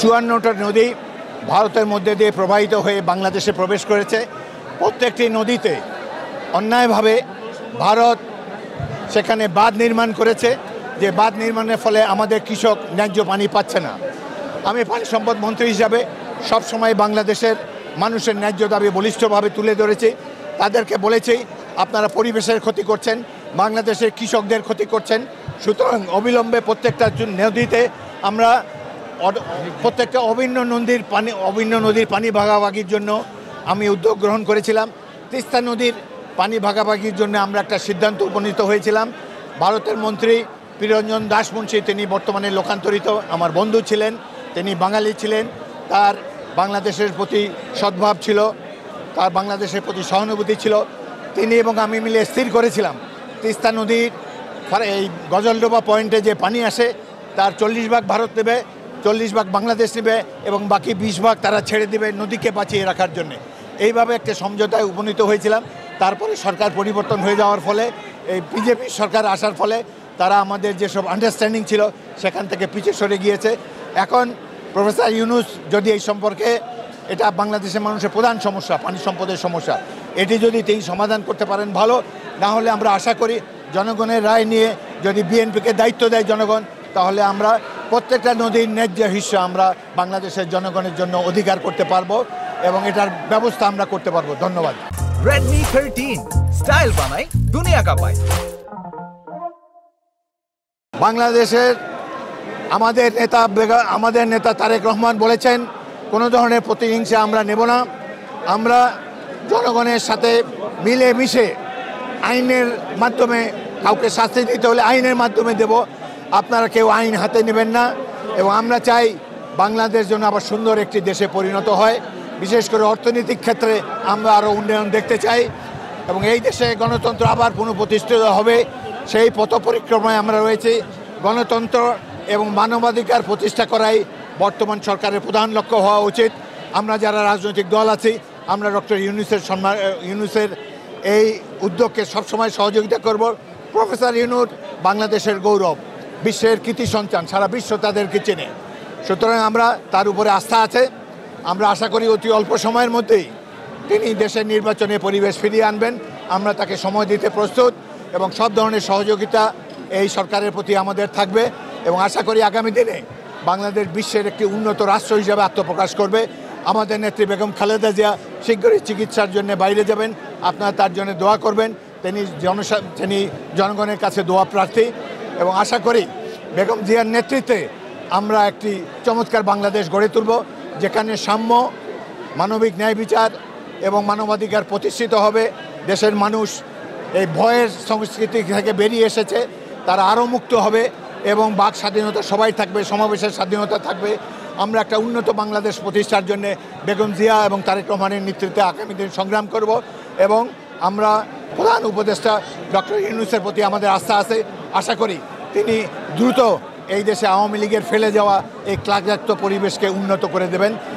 54টা নদী ভারতের মধ্যে দিয়ে প্রবাহিত হয়ে বাংলাদেশে প্রবেশ করেছে। প্রত্যেকটি নদীতে অন্যায়ভাবে ভারত সেখানে বাঁধ নির্মাণ করেছে, যে বাঁধ নির্মাণের ফলে আমাদের কৃষক ন্যায্য পানি পাচ্ছে না। আমি পানি সম্পদ মন্ত্রী হিসাবে সবসময় বাংলাদেশের মানুষের ন্যায্য দাবি বলিষ্ঠভাবে তুলে ধরেছি। তাদেরকে বলেছি, আপনারা পরিবেশের ক্ষতি করছেন, বাংলাদেশের কৃষকদের ক্ষতি করছেন। সুতরাং অবিলম্বে প্রত্যেকটা নদীতে আমরা প্রত্যেকটা অভিন্ন নদীর পানি ভাগাভাগির জন্য আমি উদ্যোগ গ্রহণ করেছিলাম। তিস্তা নদীর পানি ভাগাভাগির জন্য আমরা একটা সিদ্ধান্ত উপনীত হয়েছিলাম। ভারতের মন্ত্রী প্রিয়রঞ্জন দাস মুন্সি, তিনি বর্তমানে লোকান্তরিত আমার বন্ধু ছিলেন, তিনি বাঙালি ছিলেন, তার বাংলাদেশের প্রতি সদ্ভাব ছিল, তার বাংলাদেশের প্রতি সহানুভূতি ছিল। তিনি এবং আমি মিলে স্থির করেছিলাম তিস্তা নদীর এই গজলডোবা পয়েন্টে যে পানি আসে তার 40 ভাগ ভারত নেবে, 40 ভাগ বাংলাদেশ নেবে এবং বাকি 20 ভাগ তারা ছেড়ে দেবে নদীকে বাঁচিয়ে রাখার জন্যে। এইভাবে একটা সমঝোতায় উপনীত হয়েছিলাম। তারপরে সরকার পরিবর্তন হয়ে যাওয়ার ফলে, এই বিজেপি সরকার আসার ফলে তারা আমাদের যেসব আন্ডারস্ট্যান্ডিং ছিল সেখান থেকে পিছিয়ে সরে গিয়েছে। এখন প্রফেসর ইউনূস যদি এই সম্পর্কে, এটা বাংলাদেশের মানুষের প্রধান সমস্যা, পানি সম্পদের সমস্যা, এটি যদি তিনি সমাধান করতে পারেন ভালো, না হলে আমরা আশা করি জনগণের রায় নিয়ে যদি বিএনপিকে দায়িত্ব দেয় জনগণ, তাহলে আমরা প্রত্যেকটা নদীর ন্যায্য হিস্সা আমরা বাংলাদেশের জনগণের জন্য অধিকার করতে পারবো এবং এটার ব্যবস্থা আমরা করতে পারবো। ধন্যবাদ। Redmi 13 স্টাইল বানাই দুনিয়া কাঁপায়। বাংলাদেশের আমাদের নেতা তারেক রহমান বলেছেন, কোনো ধরনের প্রতিহিংসা আমরা নেব না। আমরা জনগণের সাথে মিলেমিশে আইনের মাধ্যমে, কাউকে শাস্তি দিতে হলে আইনের মাধ্যমে দেব, আপনারা কেউ আইন হাতে নেবেন না। এবং আমরা চাই বাংলাদেশ যেন আবার সুন্দর একটি দেশে পরিণত হয়। বিশেষ করে অর্থনৈতিক ক্ষেত্রে আমরা আরও উন্নয়ন দেখতে চাই এবং এই দেশে গণতন্ত্র আবার পুনঃপ্রতিষ্ঠিত হবে, সেই পথ পরিক্রমায় আমরা রয়েছি। গণতন্ত্র এবং মানবাধিকার প্রতিষ্ঠা করাই বর্তমান সরকারের প্রধান লক্ষ্য হওয়া উচিত। আমরা যারা রাজনৈতিক দল আছি, আমরা ডক্টর ইউনূসের এই উদ্যোগকে সবসময় সহযোগিতা করব। প্রফেসর ইউনূস বাংলাদেশের গৌরব, বিশ্বের কৃতি সন্তান, সারা বিশ্ব তাদেরকে চেনে। সুতরাং আমরা তার উপরে আস্থা আছে। আমরা আশা করি অতি অল্প সময়ের মধ্যেই তিনি দেশের নির্বাচনে পরিবেশ ফিরিয়ে আনবেন। আমরা তাকে সময় দিতে প্রস্তুত এবং সব ধরনের সহযোগিতা এই সরকারের প্রতি আমাদের থাকবে এবং আশা করি আগামী দিনে বাংলাদেশ বিশ্বের একটি উন্নত রাষ্ট্র হিসেবে আত্মপ্রকাশ করবে। আমাদের নেত্রী বেগম খালেদা জিয়া শীঘ্রই চিকিৎসার জন্য বাইরে যাবেন, আপনারা তার জন্য দোয়া করবেন। তিনি জনগণের কাছে দোয়া প্রার্থী এবং আশা করি বেগম জিয়ার নেতৃত্বে আমরা একটি চমৎকার বাংলাদেশ গড়ে তুলব, যেখানে সাম্য, মানবিক ন্যায় বিচার এবং মানবাধিকার প্রতিষ্ঠিত হবে। দেশের মানুষ এই ভয়ের সংস্কৃতি থেকে বেরিয়ে এসেছে, তারা আরও মুক্ত হবে এবং বাক স্বাধীনতা সবাই থাকবে, সমাবেশের স্বাধীনতা থাকবে। আমরা একটা উন্নত বাংলাদেশ প্রতিষ্ঠার জন্য বেগম জিয়া এবং তারেক রহমানের নেতৃত্বে আগামী দিন সংগ্রাম করব এবং আমরা প্রধান উপদেষ্টা ডক্টর ইউনূসের প্রতি আমাদের আস্থা আছে। আশা করি তিনি দ্রুত এই দেশে আওয়ামী লীগের ফেলে যাওয়া এই ক্লাগযুক্ত পরিবেশকে উন্নত করে দেবেন।